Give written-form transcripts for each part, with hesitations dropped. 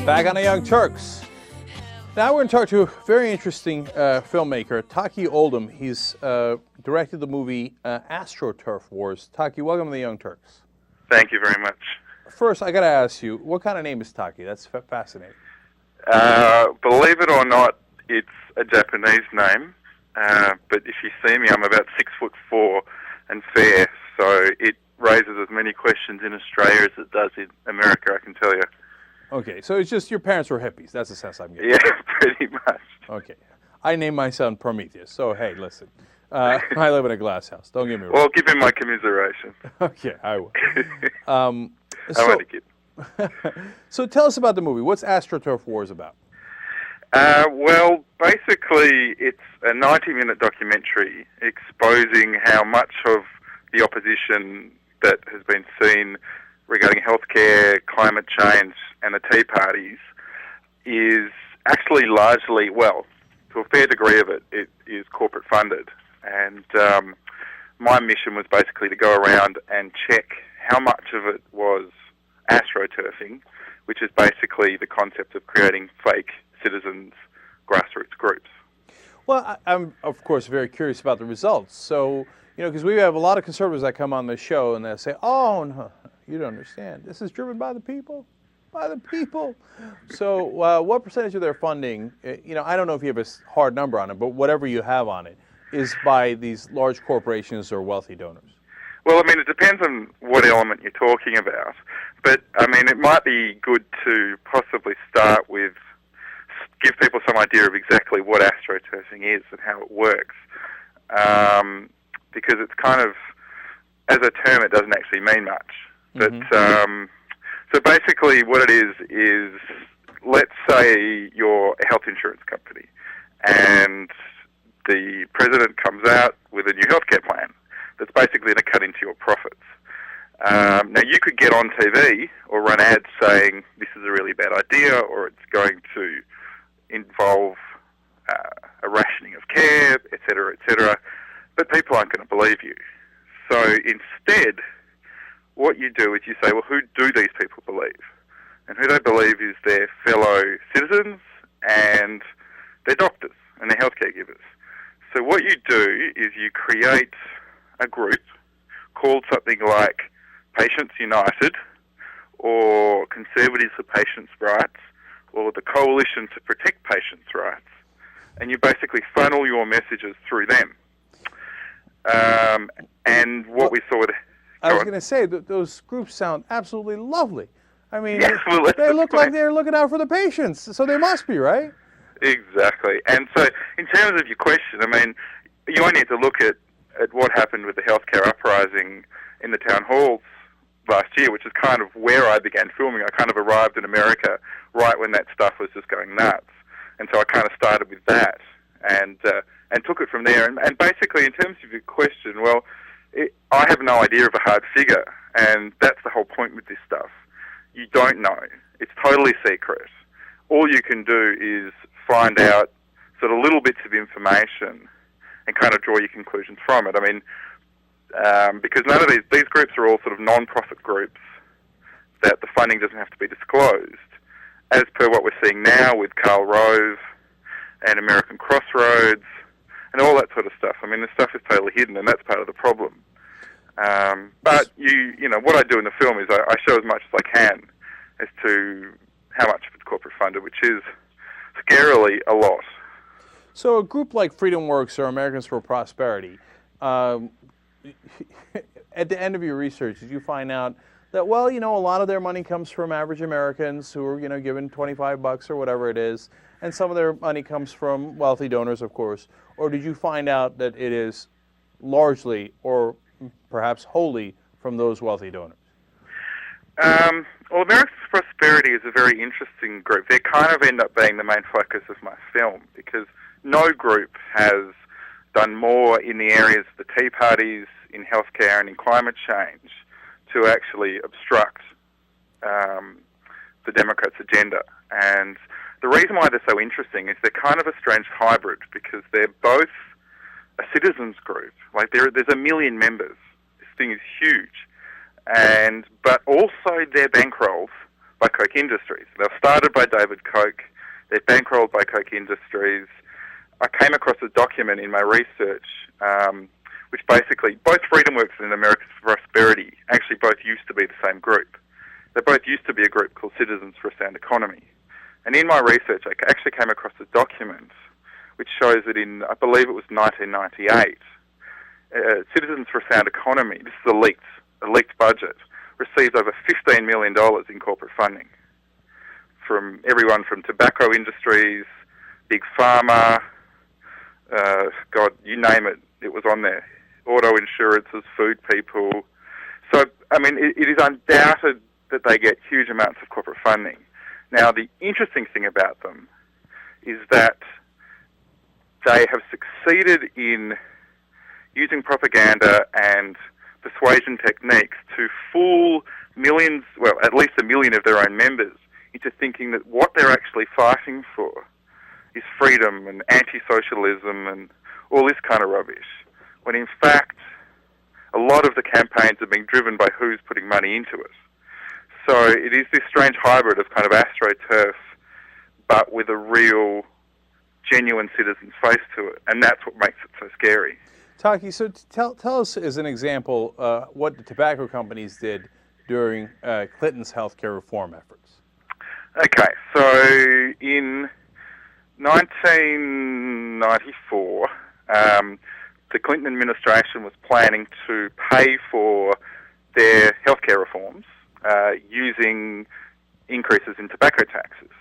Back on the Young Turks. Now we're going to talk to a very interesting filmmaker, Taki Oldham. He's directed the movie Astro Turf Wars. Taki, welcome to the Young Turks. Thank you very much. First, I got to ask you, what kind of name is Taki? That's fascinating. Believe it or not, it's a Japanese name. But if you see me, I'm about 6'4" and fair, so it raises as many questions in Australia as it does in America, I can tell you. Okay, so it's just your parents were hippies. That's the sense I'm getting. Yeah, pretty much. Okay. I named my son Prometheus, so hey, listen. I live in a glass house. Don't get me wrong. Well, give him my commiseration. Okay, I will. I want to get. So tell us about the movie. What's Astro Turf Wars about? Well, basically, it's a 90-minute documentary exposing how much of the opposition that has been seen regarding healthcare, climate change, and the Tea Parties is actually largely, well, to a fair degree of it, it is corporate funded. And my mission was basically to go around and check how much of it was astroturfing, which is basically the concept of creating fake citizens' grassroots groups. Well, I'm, of course, very curious about the results. So, because we have a lot of conservatives that come on this show and they'll say, oh, no, you don't understand. This is driven by the people. By the people. So what percentage of their funding, I don't know if you have a hard number on it, but whatever you have on it, is by these large corporations or wealthy donors? Well, it depends on what element you're talking about. But, it might be good to possibly start with, give people some idea of exactly what astroturfing is and how it works. Because it's kind of, as a term, it doesn't actually mean much. But, so basically what it is, let's say you're a health insurance company and the president comes out with a new healthcare plan that's basically going to cut into your profits. Now, you could get on TV or run ads saying this is a really bad idea or it's going to involve a rationing of care, etc., but people aren't going to believe you. So instead, what you do is you say, well, who do these people believe? And who they believe is their fellow citizens and their doctors and their healthcare givers. So what you do is you create a group called something like Patients United or Conservatives for Patients' Rights or the Coalition to Protect Patients' Rights, and you basically funnel your messages through them. And what we saw... I was going to say that those groups sound absolutely lovely. Yes, well, they look like they're looking out for the patients, so they must be, right? Exactly. And so, in terms of your question, you only need to look at what happened with the healthcare uprising in the town halls last year, which is kind of where I began filming. I kind of arrived in America right when that stuff was just going nuts, and so I kind of started with that and took it from there. And basically, in terms of your question, well, I have no idea of a hard figure, and that's the whole point with this stuff. You don't know. It's totally secret. All you can do is find out sort of little bits of information and kind of draw your conclusions from it. Because none of these groups are all sort of non-profit groups that the funding doesn't have to be disclosed, as per what we're seeing now with Karl Rove and American Crossroads and all that sort of stuff. This stuff is totally hidden, and that's part of the problem. But what I do in the film is I show as much as I can as to how much of it's corporate funded, which is scarily a lot. So a group like Freedom Works or Americans for Prosperity, at the end of your research, did you find out that, well, a lot of their money comes from average Americans who are, given $25 or whatever it is, and some of their money comes from wealthy donors, of course? Or did you find out that it is largely or perhaps wholly from those wealthy donors? Well, Americans for Prosperity is a very interesting group. They kind of end up being the main focus of my film because no group has done more in the areas of the Tea Parties, in healthcare and in climate change to actually obstruct the Democrats' agenda. And the reason why they're so interesting is they're kind of a strange hybrid because they're both a citizens group. Like there's 1 million members. This thing is huge. But also their bankrolls by Koch Industries. They were started by David Koch. They're bankrolled by Koch Industries. I came across a document in my research which basically, both FreedomWorks and Americans for Prosperity actually both used to be the same group. They both used to be a group called Citizens for a Sound Economy. And in my research, I actually came across a document which shows that in, I believe it was 1998, Citizens for a Sound Economy, this is a leaked budget, received over $15 million in corporate funding from everyone from tobacco industries, big pharma, God, you name it, it was on there. Auto insurances, food people. So, I mean, it is undoubted that they get huge amounts of corporate funding. Now, the interesting thing about them is that they have succeeded in using propaganda and persuasion techniques to fool millions, well, at least 1 million of their own members into thinking that what they're actually fighting for is freedom and anti-socialism and all this kind of rubbish, when in fact a lot of the campaigns are being driven by who's putting money into it. So it is this strange hybrid of kind of AstroTurf, but with a real, genuine citizen's face to it, and that's what makes it so scary. Taki, so tell us as an example what the tobacco companies did during Clinton's healthcare reform efforts. Okay, so in 1994, the Clinton administration was planning to pay for their healthcare reforms using increases in tobacco taxes.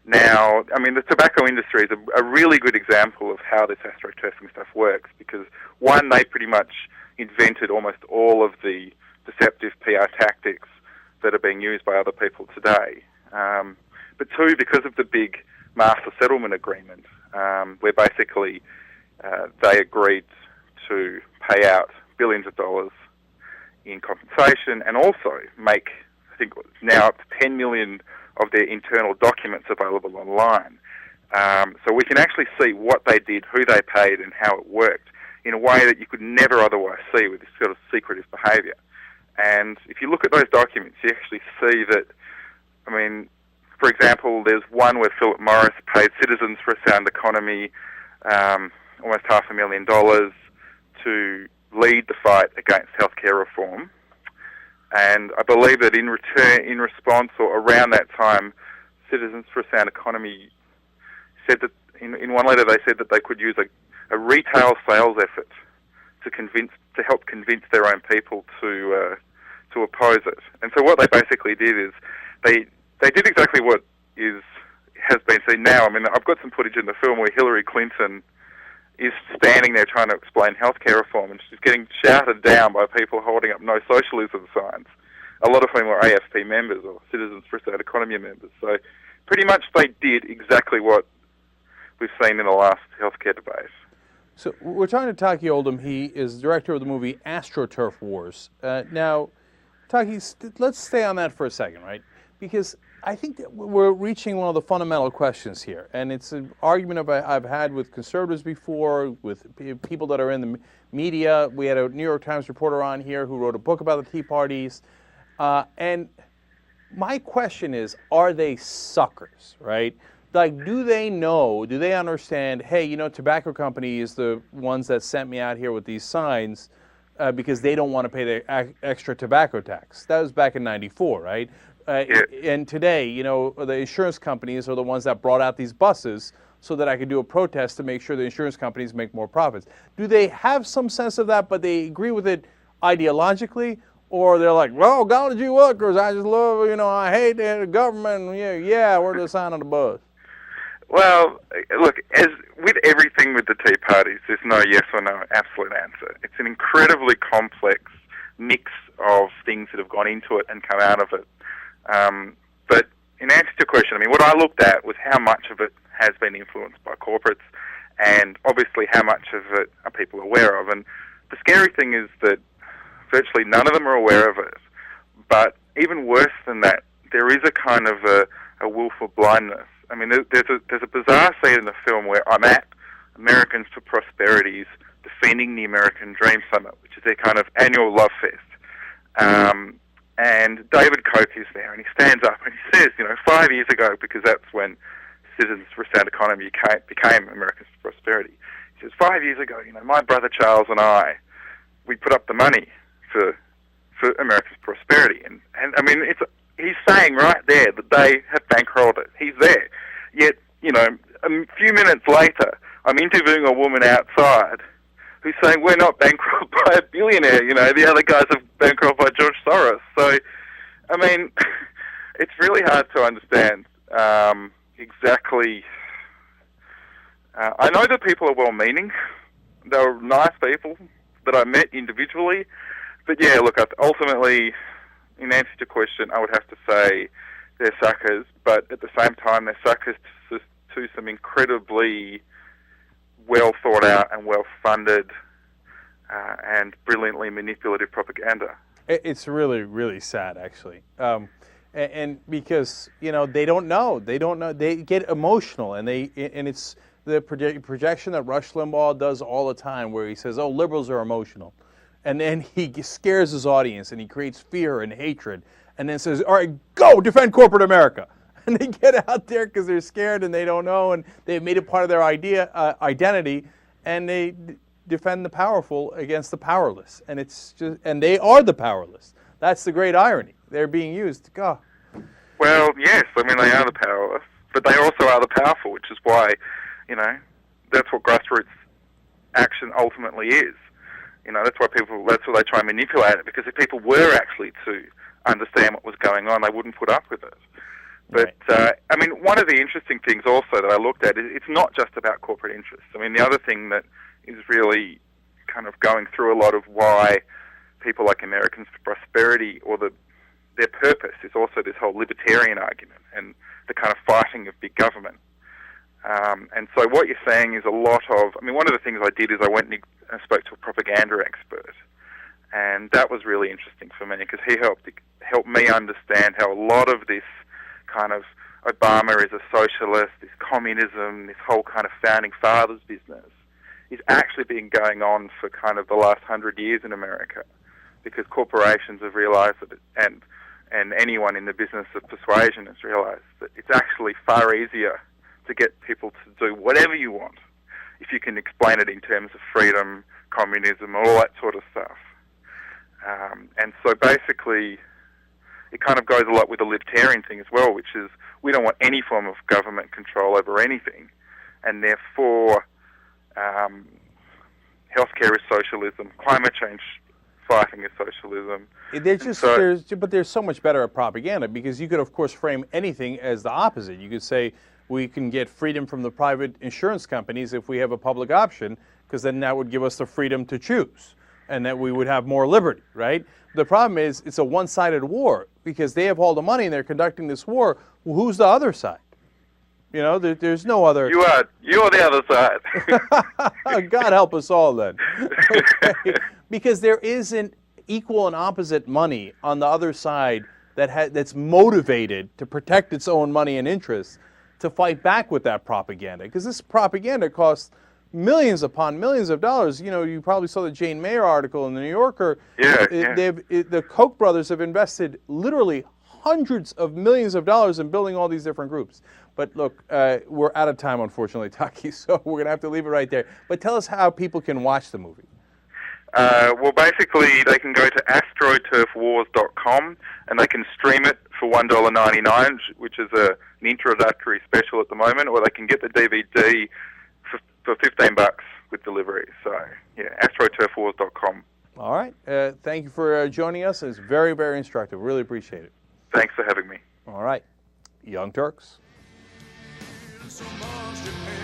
Now, I mean, the tobacco industry is a really good example of how this astroturfing stuff works because, one, they pretty much invented almost all of the deceptive PR tactics that are being used by other people today. But two, because of the big master settlement agreement, where basically they agreed to pay out billions of dollars in compensation and also make, I think, now up to 10 million of their internal documents available online. So we can actually see what they did, who they paid, and how it worked in a way that you could never otherwise see with this sort of secretive behaviour. And if you look at those documents, you actually see that, I mean, for example, there's one where Philip Morris paid Citizens for a Sound Economy almost $500,000 to lead the fight against healthcare reform. And I believe that in response, or around that time, Citizens for a Sound Economy said that in one letter they said that they could use a retail sales effort to help convince their own people to oppose it. And so what they basically did is they did exactly what has been seen now. I mean, I've got some footage in the film where Hillary Clinton is standing there trying to explain healthcare reform, and she's getting shouted down by people holding up no socialism signs, a lot of whom were AFP members or Citizens for a Sound Economy members. So pretty much they did exactly what we've seen in the last healthcare debate. So we're talking to Taki Oldham. He is director of the movie AstroTurf Wars. Now, Taki, let's stay on that for a second, right? Because I think that we're reaching one of the fundamental questions here, and it's an argument I've had with conservatives before, with people that are in the media. We had a New York Times reporter on here who wrote a book about the Tea Parties, and my question is, are they suckers, right? Like, do they know, do they understand, hey, you know, tobacco company is the ones that sent me out here with these signs because they don't want to pay the extra tobacco tax. That was back in '94, right? And today, you know, the insurance companies are the ones that brought out these buses so that I could do a protest to make sure the insurance companies make more profits. Do they have some sense of that, but they agree with it ideologically? Or they're like, well, golly gee willikers, I just love, you know, I hate the government. Yeah, we're the sign on the bus. Well, look, as with everything with the Tea Parties, there's no yes or no absolute answer. It's an incredibly complex mix of things that have gone into it and come out of it. But in answer to your question, I mean, what I looked at was how much of it has been influenced by corporates and obviously how much of it are people aware of. And the scary thing is that virtually none of them are aware of it. But even worse than that, there is a kind of a willful blindness. I mean, there's a bizarre scene in the film where I'm at Americans for Prosperity's Defending the American Dream Summit, which is their kind of annual love fest. And David Koch is there, and he stands up and he says, 5 years ago, because that's when Citizens for a Sound Economy became Americans for Prosperity. He says, 5 years ago, my brother Charles and I, we put up the money for Americans for Prosperity. And I mean, he's saying right there that they have bankrolled it. He's there. Yet, a few minutes later, I'm interviewing a woman outside who's saying we're not bankrolled by a billionaire. The other guys are bankrolled by George Soros. So, I mean, it's really hard to understand exactly. I know that people are well-meaning. They were nice people that I met individually. But yeah, look, ultimately, in answer to your question, I would have to say they're suckers. But at the same time, they're suckers to some incredibly well thought out and well funded and brilliantly manipulative propaganda. It's really, really sad, actually, and because they don't know, they get emotional, and it's the projection that Rush Limbaugh does all the time, where he says, "Oh, liberals are emotional," and then he scares his audience and he creates fear and hatred, and then says, "All right, go defend corporate America." And they get out there because they're scared and they don't know, and they've made it part of their identity, and they defend the powerful against the powerless. And and they are the powerless. That's the great irony. They're being used. God. Well, yes, I mean they are the powerless, but they also are the powerful, which is why, that's what grassroots action ultimately is. That's why they try and manipulate it, because if people were actually to understand what was going on, they wouldn't put up with it. But, I mean, one of the interesting things also that I looked at is it's not just about corporate interests. I mean, the other thing that is really kind of going through a lot of why people like Americans for Prosperity, or their purpose, is also this whole libertarian argument and the kind of fighting of big government. And so what you're saying is a lot of, I mean, one of the things I did is I went and spoke to a propaganda expert. And that was really interesting for me, because he helped me understand how a lot of this kind of Obama is a socialist, this communism, this whole kind of founding fathers business is actually been going on for kind of the last 100 years in America, because corporations have realized that and anyone in the business of persuasion has realized that it's actually far easier to get people to do whatever you want if you can explain it in terms of freedom, communism, all that sort of stuff. And so basically, it kind of goes a lot with the libertarian thing as well, which is we don't want any form of government control over anything, and therefore healthcare is socialism, climate change fighting is socialism. But there's so much better at propaganda, because you could, of course, frame anything as the opposite. You could say we can get freedom from the private insurance companies if we have a public option, because then that would give us the freedom to choose, and that we would have more liberty, right? The problem is it's a one-sided war, because they have all the money and they're conducting this war. Well, who's the other side? There's no other. You're the other side. God help us all then. Okay. Because there isn't equal and opposite money on the other side that's motivated to protect its own money and interests to fight back with that propaganda. Because this propaganda costs millions upon millions of dollars. You probably saw the Jane Mayer article in the New Yorker. Yeah. The Koch brothers have invested literally hundreds of millions of dollars in building all these different groups. But look, we're out of time, unfortunately, Taki, so we're going to have to leave it right there. But tell us how people can watch the movie. Well, basically, they can go to astroturfwars.com, and they can stream it for $1.99, which is an introductory special at the moment, or they can get the DVD for $15 with delivery. So, yeah, astroturfwars.com. All right. Thank you for joining us. It's very, very instructive. Really appreciate it. Thanks for having me. All right. Young Turks. So much to pay.